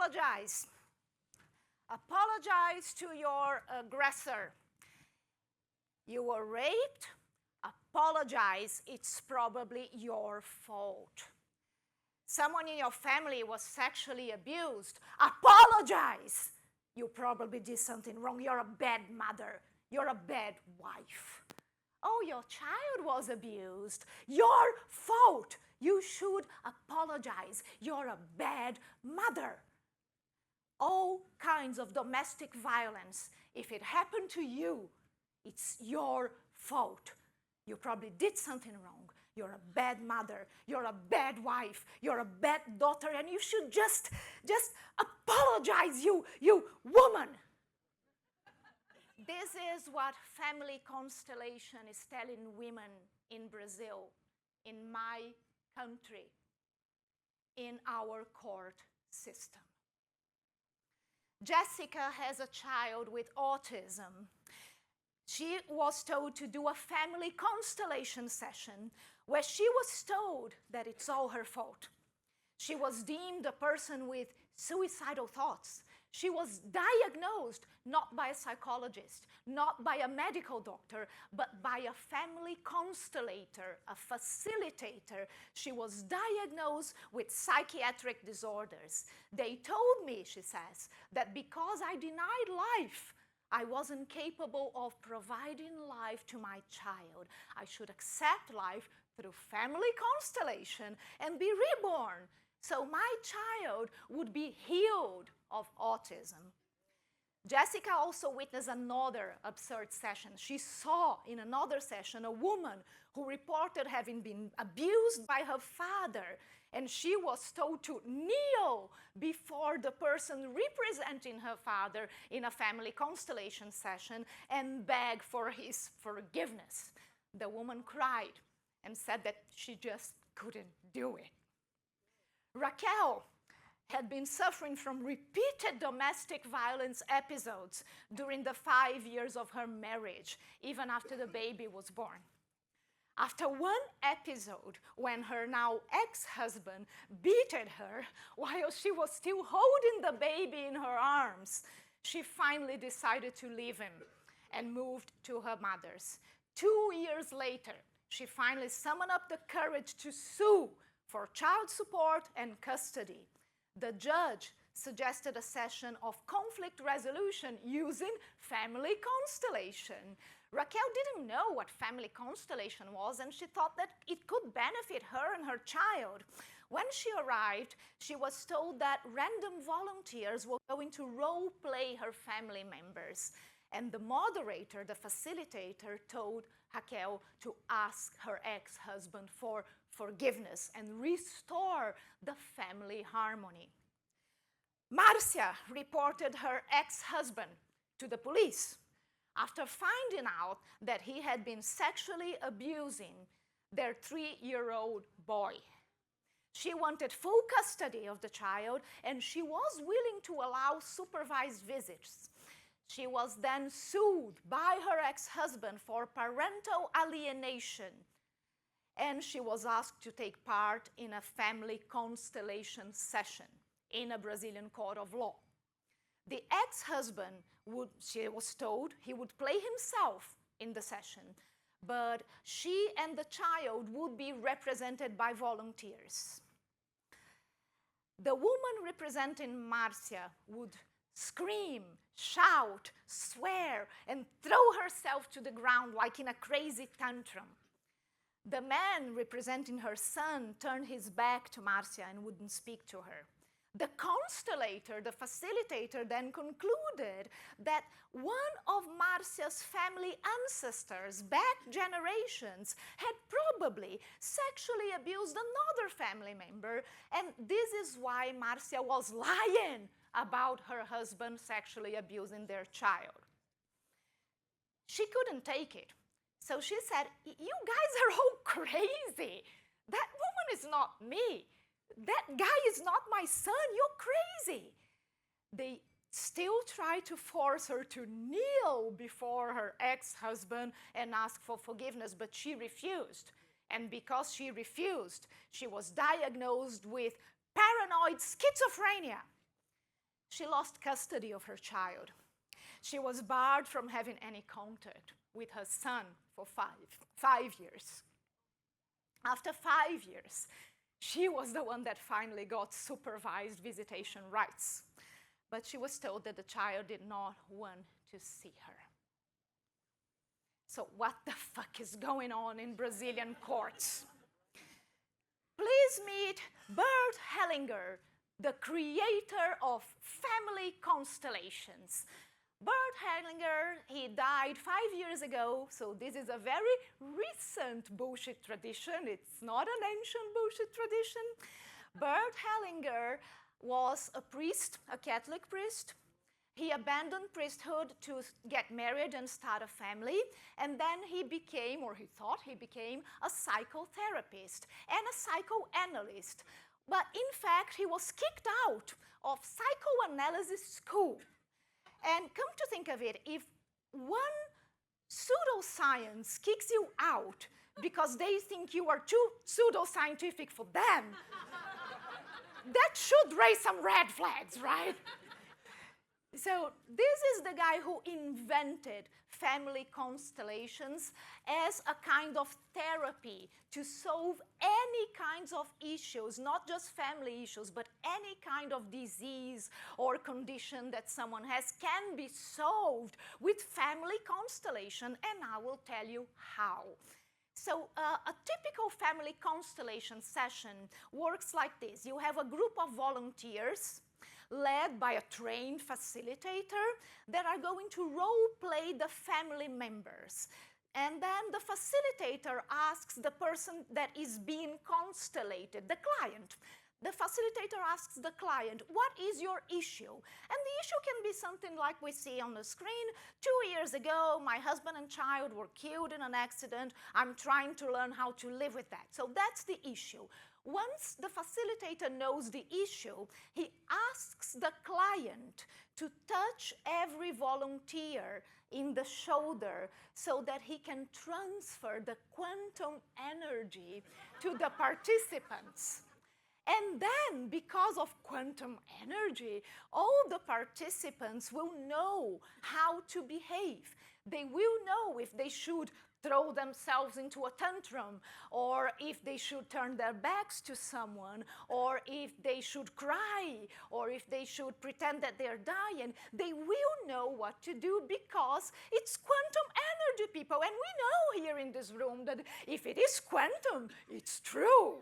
apologize. Apologize to your aggressor. You were raped. Apologize. It's probably your fault. Someone in your family was sexually abused. Apologize. You probably did something wrong. You're a bad mother. You're a bad wife. Oh, your child was abused. Your fault. You should apologize. You're a bad mother. All kinds of domestic violence. If it happened to you, it's your fault. You probably did something wrong. You're a bad mother. You're a bad wife. You're a bad daughter, and you should just apologize, you woman. This is what Family Constellation is telling women in Brazil, in my country, in our court system. Jessica has a child with autism. She was told to do a family constellation session where she was told that it's all her fault. She was deemed a person with suicidal thoughts. She was diagnosed not by a psychologist, not by a medical doctor, but by a family constellator, a facilitator. She was diagnosed with psychiatric disorders. They told me, she says, that because I denied life, I wasn't capable of providing life to my child. I should accept life through family constellation and be reborn, so my child would be healed of autism. Jessica also witnessed another absurd session. She saw in another session a woman who reported having been abused by her father, and she was told to kneel before the person representing her father in a family constellation session and beg for his forgiveness. The woman cried and said that she just couldn't do it. Raquel had been suffering from repeated domestic violence episodes during the 5 years of her marriage, even after the baby was born. After one episode, when her now ex-husband beat her while she was still holding the baby in her arms, she finally decided to leave him and moved to her mother's. 2 years later, she finally summoned up the courage to sue for child support and custody. The judge suggested a session of conflict resolution using family constellation. Raquel didn't know what family constellation was, and she thought that it could benefit her and her child. When she arrived, she was told that random volunteers were going to role play her family members. And the moderator, the facilitator, told Raquel to ask her ex-husband for forgiveness and restore the family harmony. Marcia reported her ex-husband to the police after finding out that he had been sexually abusing their 3-year-old boy. She wanted full custody of the child, and she was willing to allow supervised visits. She was then sued by her ex-husband for parental alienation, and she was asked to take part in a family constellation session in a Brazilian court of law. The ex-husband she was told he would play himself in the session, but she and the child would be represented by volunteers. The woman representing Marcia would scream, shout, swear, and throw herself to the ground like in a crazy tantrum. The man representing her son turned his back to Marcia and wouldn't speak to her. The constellator, the facilitator, then concluded that one of Marcia's family ancestors, back generations, had probably sexually abused another family member, and this is why Marcia was lying about her husband sexually abusing their child. She couldn't take it, so she said, "You guys are all crazy. That woman is not me. That guy is not my son. You're crazy." They still tried to force her to kneel before her ex-husband and ask for forgiveness, but she refused. And because she refused, she was diagnosed with paranoid schizophrenia. she lost custody of her child. She was barred from having any contact with her son for five years. After 5 years, she was the one that finally got supervised visitation rights. But she was told that the child did not want to see her. So what the fuck is going on in Brazilian courts? Please meet Bert Hellinger, the creator of family constellations. Bert Hellinger, he died 5 years ago, so this is a very recent bullshit tradition. It's not an ancient bullshit tradition. Bert Hellinger was a priest, a Catholic priest. He abandoned priesthood to get married and start a family, and then he became, or he thought he became, a psychotherapist and a psychoanalyst. But in fact, he was kicked out of psychoanalysis school. And come to think of it, if one pseudoscience kicks you out because they think you are too pseudoscientific for them, that should raise some red flags, right? So this is the guy who invented family constellations as a kind of therapy to solve any kinds of issues, not just family issues, but any kind of disease or condition that someone has can be solved with family constellation, and I will tell you how. So a typical family constellation session works like this. You have a group of volunteers led by a trained facilitator that are going to role-play the family members. And then the facilitator asks the person that is being constellated, the client. The facilitator asks the client, what is your issue? And the issue can be something like we see on the screen. 2 years ago, my husband and child were killed in an accident. I'm trying to learn how to live with that. So that's the issue. Once the facilitator knows the issue, he asks the client to touch every volunteer in the shoulder so that he can transfer the quantum energy to the participants. And then, because of quantum energy, all the participants will know how to behave. They will know if they should throw themselves into a tantrum, or if they should turn their backs to someone, or if they should cry, or if they should pretend that they're dying. They will know what to do because it's quantum energy, people. And we know here in this room that if it is quantum, it's true.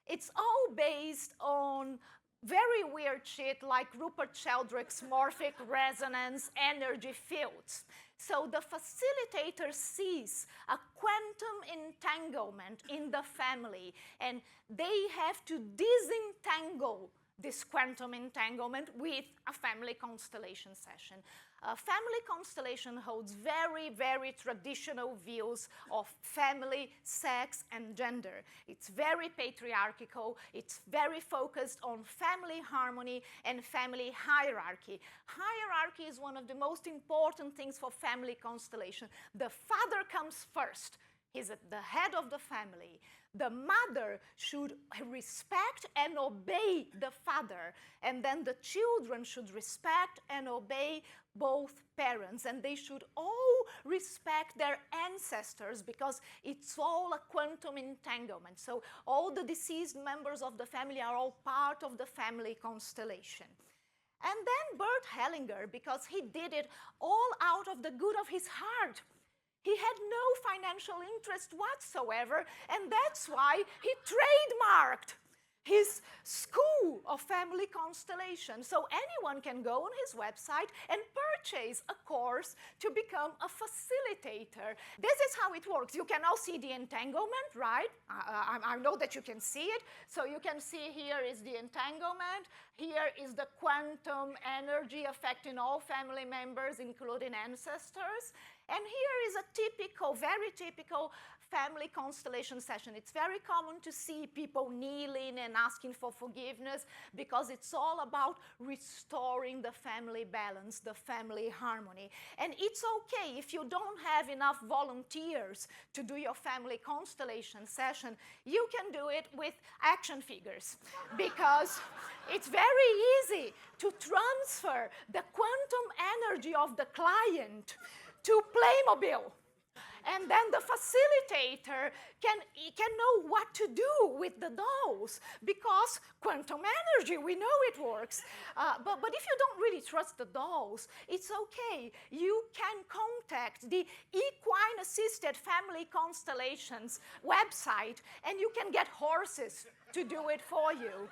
It's all based on very weird shit like Rupert Sheldrake's morphic resonance energy fields. So the facilitator sees a quantum entanglement in the family, and they have to disentangle this quantum entanglement with a family constellation session. A family constellation holds very, very traditional views of family, sex, and gender. It's very patriarchal. It's very focused on family harmony and family hierarchy. Hierarchy is one of the most important things for family constellation. The father comes first. He's at the head of the family. The mother should respect and obey the father, and then the children should respect and obey both parents, and they should all respect their ancestors because it's all a quantum entanglement. So all the deceased members of the family are all part of the family constellation. And then Bert Hellinger, because he did it all out of the good of his heart. He had no financial interest whatsoever, and that's why he trademarked his school of family constellation. So anyone can go on his website and purchase a course to become a facilitator. This is how it works. You can now see the entanglement, right? I know that you can see it. So you can see here is the entanglement. Here is the quantum energy affecting all family members, including ancestors. And here is a typical, very typical family constellation session. It's very common to see people kneeling and asking for forgiveness because it's all about restoring the family balance, the family harmony. And it's okay if you don't have enough volunteers to do your family constellation session, you can do it with action figures because it's very easy to transfer the quantum energy of the client to Playmobil. And then the facilitator can know what to do with the dolls because quantum energy, we know it works. But if you don't really trust the dolls, it's okay. You can contact the Equine Assisted Family Constellations website and you can get horses to do it for you.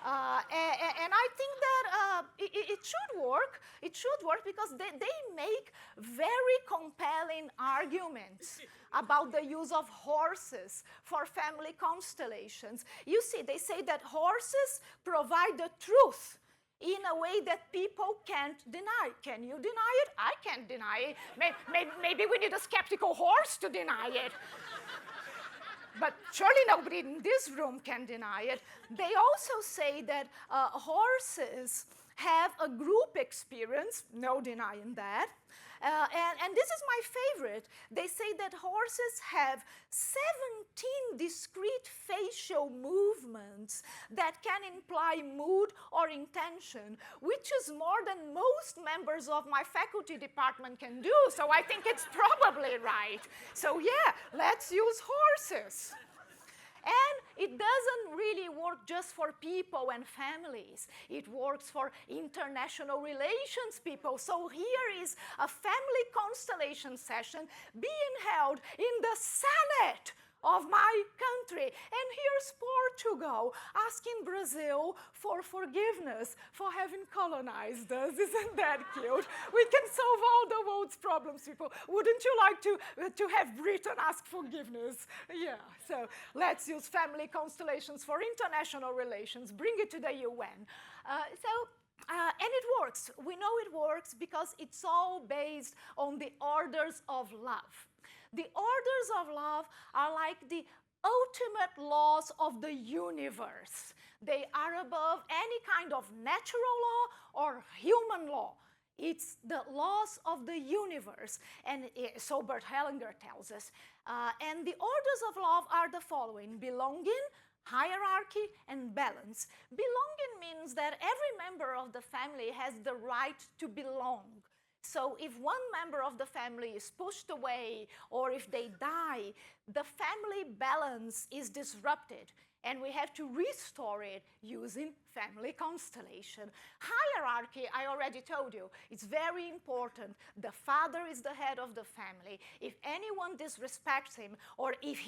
And I think that it should work. It should work because they make very compelling arguments about the use of horses for family constellations. You see, they say that horses provide the truth in a way that people can't deny. Can you deny it? I can't deny it. Maybe we need a skeptical horse to deny it. But surely nobody in this room can deny it. They also say that horses have a group experience, no denying that. And this is my favorite. They say that horses have 17 discrete facial movements that can imply mood or intention, which is more than most members of my faculty department can do, so I think it's probably right. So yeah, let's use horses. And it doesn't really work just for people and families. It works for international relations people. So here is a family constellation session being held in the Senate of my country. And here's Portugal asking Brazil for forgiveness for having colonized us. Isn't that cute? We can solve all the world's problems, people. Wouldn't you like to have Britain ask forgiveness? Yeah, so let's use family constellations for international relations. Bring it to the UN. And it works. We know it works because it's all based on the orders of love. The orders of love are like the ultimate laws of the universe. They are above any kind of natural law or human law. It's the laws of the universe. And so Bert Hellinger tells us. And the orders of love are the following: belonging, hierarchy, and balance. Belonging means that every member of the family has the right to belong. So if one member of the family is pushed away or if they die, the family balance is disrupted. And we have to restore it using family constellation. Hierarchy, I already told you, it's very important. The father is the head of the family. If anyone disrespects him or if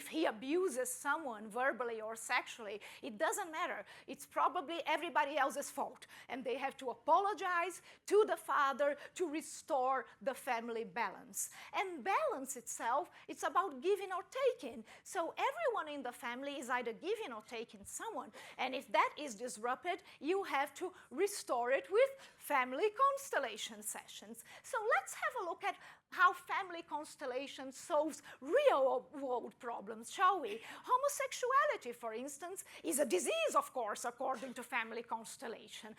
he abuses someone verbally or sexually, it doesn't matter. It's probably everybody else's fault. And they have to apologize to the father to restore the family balance. And balance itself, it's about giving or taking. So everyone in the family is either giving or taking someone. And if that is disrupted, you have to restore it with family constellation sessions. So let's have a look at how family constellation solves real world problems, shall we? Homosexuality, for instance, is a disease, of course, according to family constellation.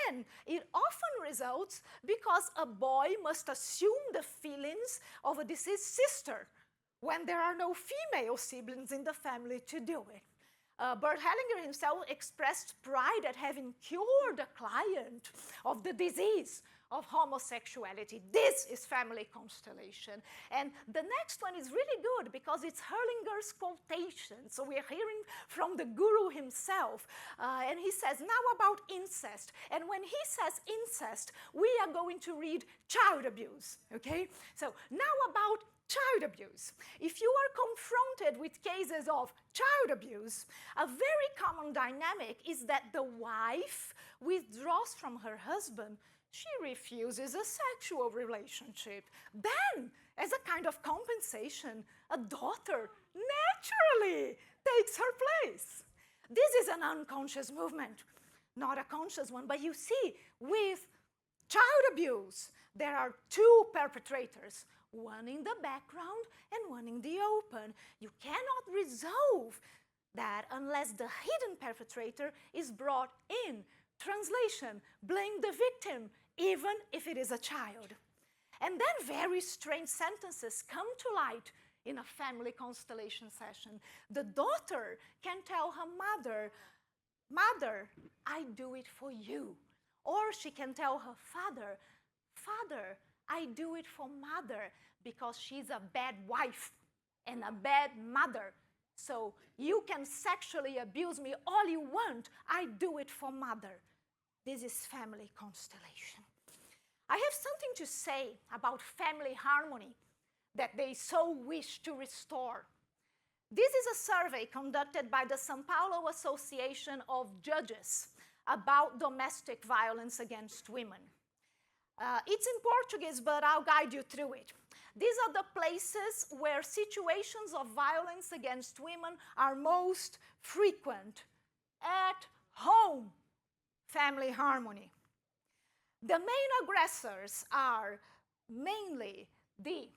And it often results because a boy must assume the feelings of a deceased sister when there are no female siblings in the family to do it. Bert Hellinger himself expressed pride at having cured a client of the disease of homosexuality. This is family constellation. And the next one is really good because it's Hellinger's quotation. So we're hearing from the guru himself. And he says, now about incest. And when he says incest, we are going to read child abuse, okay? So now about child abuse. If you are confronted with cases of child abuse, a very common dynamic is that the wife withdraws from her husband. She refuses a sexual relationship. Then, as a kind of compensation, a daughter naturally takes her place. This is an unconscious movement, not a conscious one. But you see, with child abuse, there are two perpetrators. one in the background and one in the open. You cannot resolve that unless the hidden perpetrator is brought in. Translation, blame the victim, even if it is a child. And then very strange sentences come to light in a family constellation session. The daughter can tell her mother, "Mother, I do it for you." Or she can tell her father, "Father, I do it for mother because she's a bad wife and a bad mother. So you can sexually abuse me all you want. I do it for mother." This is family constellation. I have something to say about family harmony that they so wish to restore. This is a survey conducted by the São Paulo Association of Judges about domestic violence against women. It's in Portuguese, but I'll guide you through it. These are the places where situations of violence against women are most frequent. At home, family harmony. The main aggressors are mainly the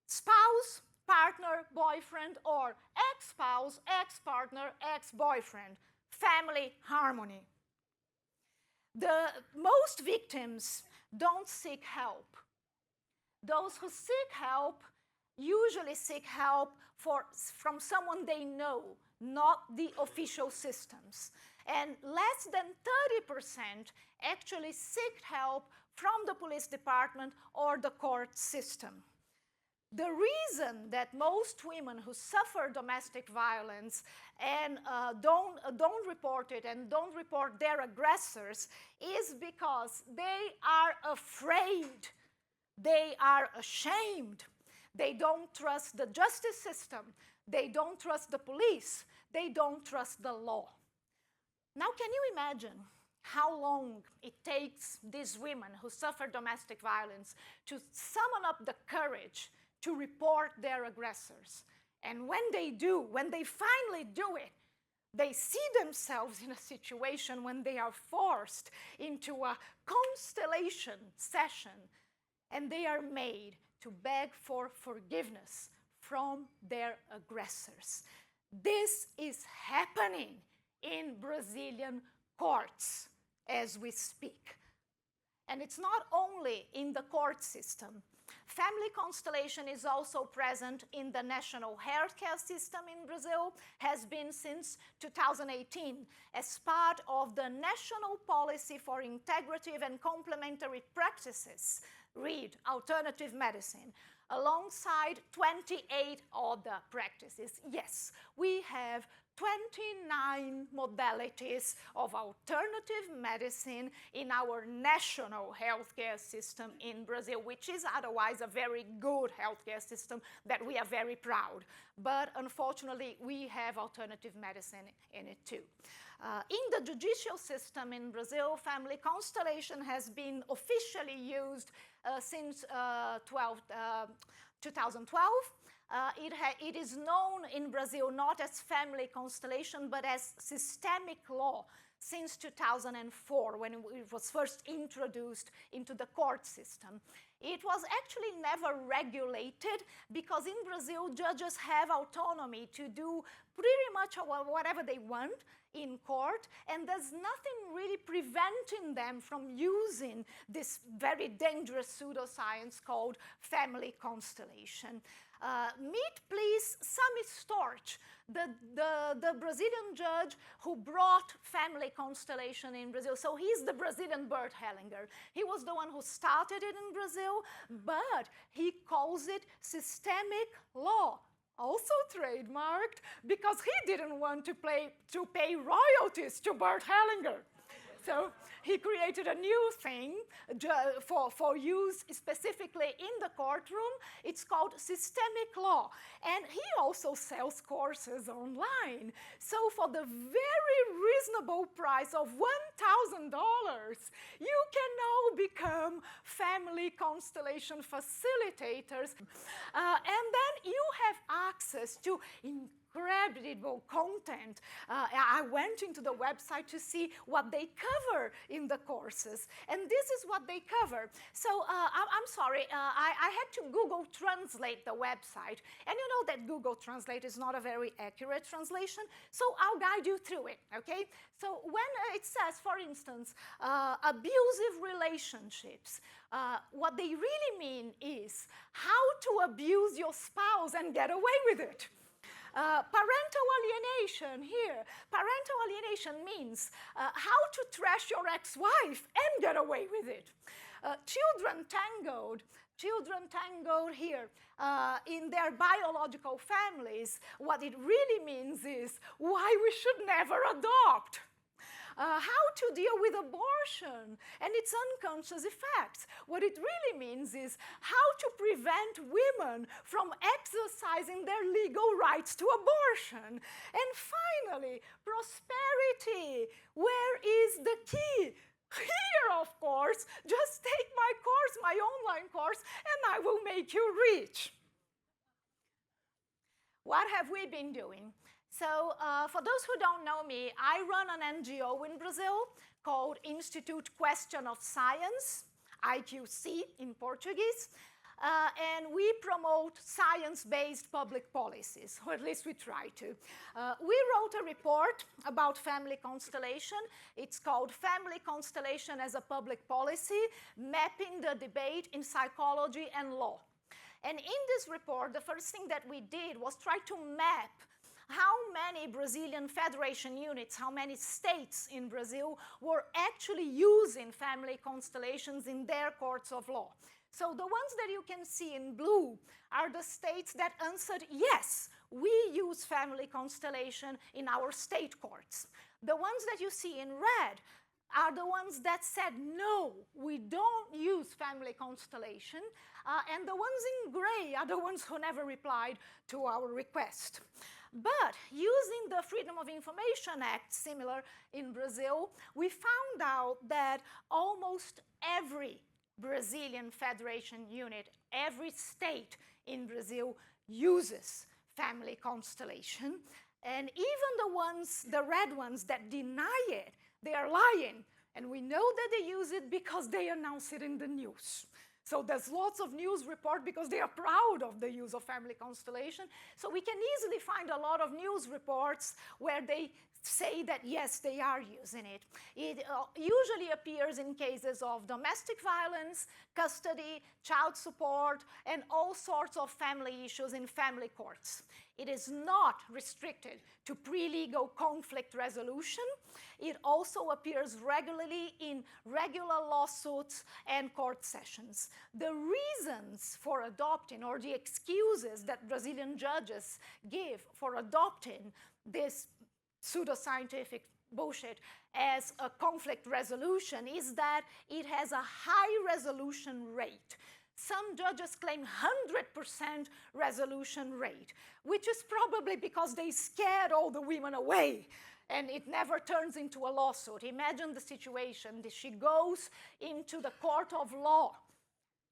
spouse, partner, boyfriend, or ex-spouse, ex-partner, ex-boyfriend. Family harmony. The most victims don't seek help. Those who seek help usually seek help from someone they know, not the official systems. And less than 30% actually seek help from the police department or the court system. The reason that most women who suffer domestic violence and don't report it and don't report their aggressors is because they are afraid. They are ashamed. They don't trust the justice system. They don't trust the police. They don't trust the law. Now, can you imagine how long it takes these women who suffer domestic violence to summon up the courage to report their aggressors? And when they do, when they finally do it, they see themselves in a situation when they are forced into a constellation session and they are made to beg for forgiveness from their aggressors. This is happening in Brazilian courts as we speak. And it's not only in the court system. Family constellation is also present in the national healthcare system in Brazil, has been since 2018 as part of the National Policy for Integrative and Complementary Practices, read alternative medicine, alongside 28 other practices. Yes, we have 29 modalities of alternative medicine in our national healthcare system in Brazil, which is otherwise a very good healthcare system that we are very proud. But unfortunately, we have alternative medicine in it too. In the judicial system in Brazil, family constellation has been officially used since 2012. It is known in Brazil not as family constellation, but as systemic law since 2004, when it was first introduced into the court system. It was actually never regulated because in Brazil, judges have autonomy to do pretty much whatever they want in court, and there's nothing really preventing them from using this very dangerous pseudoscience called family constellation. Meet, please, Sami Storch, the Brazilian judge who brought family constellation in Brazil. So he's the Brazilian Bert Hellinger. He was the one who started it in Brazil, but he calls it systemic law. Also trademarked because he didn't want to pay royalties to Bert Hellinger. So he created a new thing for use specifically in the courtroom. It's called systemic law. And he also sells courses online. So for the very reasonable price of $1,000, you can now become family constellation facilitators. And then you have access to incredible incredible content. I went into the website to see what they cover in the courses, and this is what they cover. So I'm sorry, I had to Google Translate the website, and you know that Google Translate is not a very accurate translation, so I'll guide you through it, okay? So when it says, for instance, abusive relationships, what they really mean is how to abuse your spouse and get away with it. Parental alienation here. Parental alienation means how to trash your ex-wife and get away with it. Children tangled here in their biological families. What it really means is why we should never adopt. How to deal with abortion and its unconscious effects. What it really means is how to prevent women from exercising their legal rights to abortion. And finally, prosperity. Where is the key? Here, of course. Just take my course, my online course, and I will make you rich. What have we been doing? So for those who don't know me, I run an NGO in Brazil called Instituto Questão de Ciência, IQC in Portuguese, and we promote science-based public policies, or at least we try to. We wrote a report about family constellation. It's called Family Constellation as a Public Policy, Mapping the Debate in Psychology and Law. And in this report, the first thing that we did was try to map how many Brazilian federation units, how many states in Brazil were actually using family constellations in their courts of law. So the ones that you can see in blue are the states that answered yes, we use family constellation in our state courts. The ones that you see in red are the ones that said no, we don't use family constellation, and the ones in gray are the ones who never replied to our request. But using the Freedom of Information Act, similar in Brazil, we found out that almost every Brazilian federation unit, every state in Brazil uses family constellation. And even the ones, the red ones that deny it, they are lying. And we know that they use it because they announce it in the news. So there's lots of news report because they are proud of the use of family constellation. So we can easily find a lot of news reports where they say that yes, they are using it. It usually appears in cases of domestic violence, custody, child support, and all sorts of family issues in family courts. It is not restricted to pre-legal conflict resolution. It also appears regularly in regular lawsuits and court sessions. The reasons for adopting, or the excuses that Brazilian judges give for adopting this pseudoscientific bullshit as a conflict resolution is that it has a high resolution rate. Some judges claim 100% resolution rate, which is probably because they scared all the women away and it never turns into a lawsuit. Imagine the situation that she goes into the court of law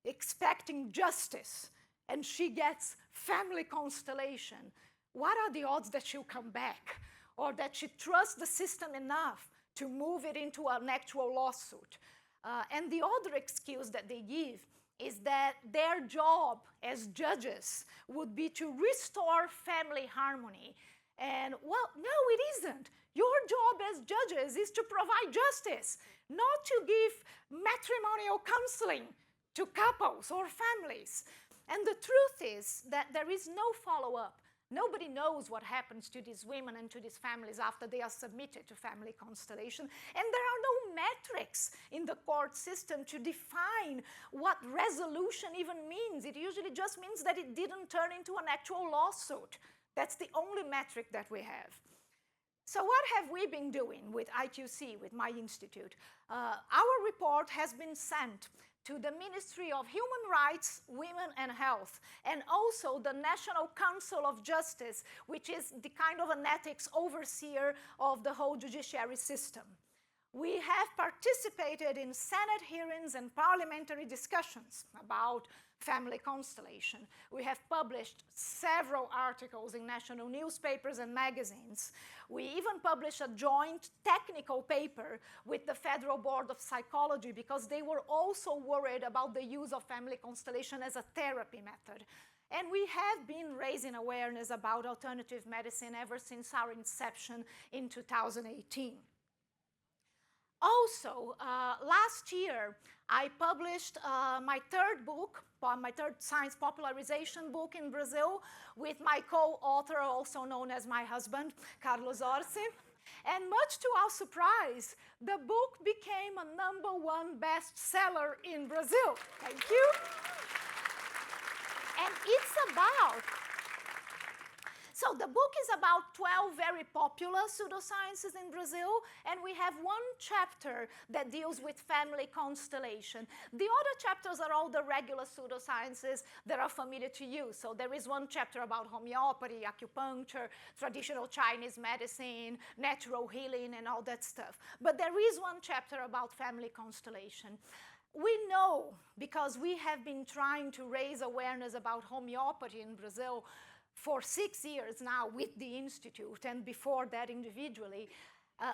expecting justice and she gets family constellation. What are the odds that she'll come back? Or that she trusts the system enough to move it into an actual lawsuit? And the other excuse that they give is that their job as judges would be to restore family harmony. And well, no, it isn't. Your job as judges is to provide justice, not to give matrimonial counseling to couples or families. And the truth is that there is no follow-up. Nobody knows what happens to these women and to these families after they are submitted to family constellation. And there are no metrics in the court system to define what resolution even means. It usually just means that it didn't turn into an actual lawsuit. That's the only metric that we have. So what have we been doing with IQC, with my institute? Our report has been sent to the Ministry of Human Rights, Women and Health, and also the National Council of Justice, which is the kind of an ethics overseer of the whole judiciary system. We have participated in Senate hearings and parliamentary discussions about family constellation. We have published several articles in national newspapers and magazines. We even published a joint technical paper with the Federal Board of Psychology because they were also worried about the use of family constellation as a therapy method. And we have been raising awareness about alternative medicine ever since our inception in 2018. Also, last year, I published my third book, my third science popularization book in Brazil with my co-author, also known as my husband, Carlos Orsi. And much to our surprise, the book became a #1 bestseller in Brazil. Thank you. And it's about, so the book is about 12 very popular pseudosciences in Brazil, and we have one chapter that deals with family constellation. The other chapters are all the regular pseudosciences that are familiar to you. So there is one chapter about homeopathy, acupuncture, traditional Chinese medicine, natural healing, and all that stuff. But there is one chapter about family constellation. We know, because we have been trying to raise awareness about homeopathy in Brazil for 6 years now with the Institute, and before that individually,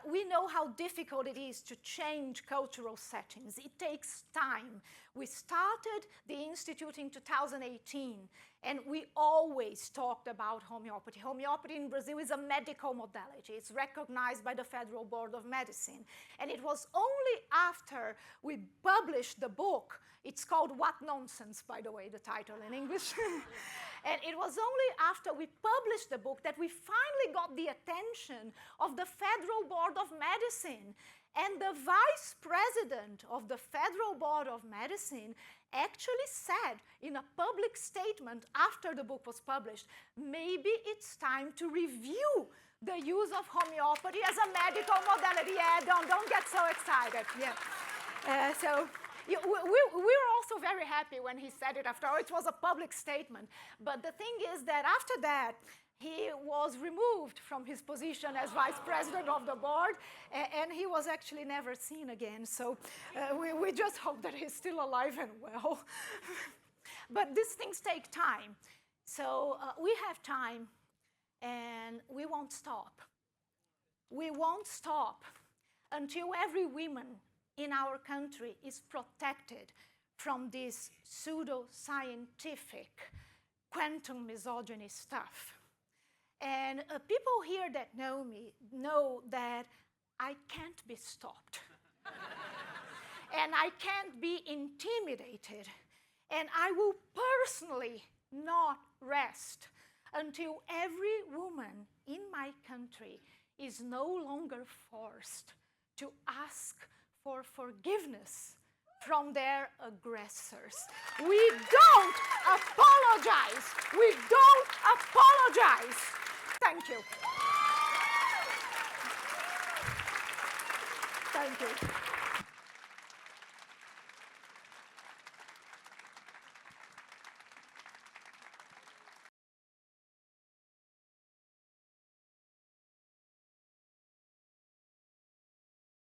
we know how difficult it is to change cultural settings. It takes time. We started the Institute in 2018, and we always talked about homeopathy. Homeopathy in Brazil is a medical modality. It's recognized by the Federal Board of Medicine. And it was only after we published the book, it's called What Nonsense, by the way, the title in English. And it was only after we published the book that we finally got the attention of the Federal Board of Medicine. And the vice president of the Federal Board of Medicine actually said in a public statement after the book was published, maybe it's time to review the use of homeopathy as a medical modality. Yeah, don't get so excited. Yeah. We were also very happy when he said it after all. It was a public statement. But the thing is that after that, he was removed from his position as vice president of the board, and he was actually never seen again. So we just hope that he's still alive and well. But these things take time. So we have time, and we won't stop. We won't stop until every woman in our country is protected from this pseudoscientific quantum misogyny stuff. And people here that know me know that I can't be stopped. And I can't be intimidated. And I will personally not rest until every woman in my country is no longer forced to ask for forgiveness from their aggressors. We don't apologize. We don't apologize. Thank you. Thank you.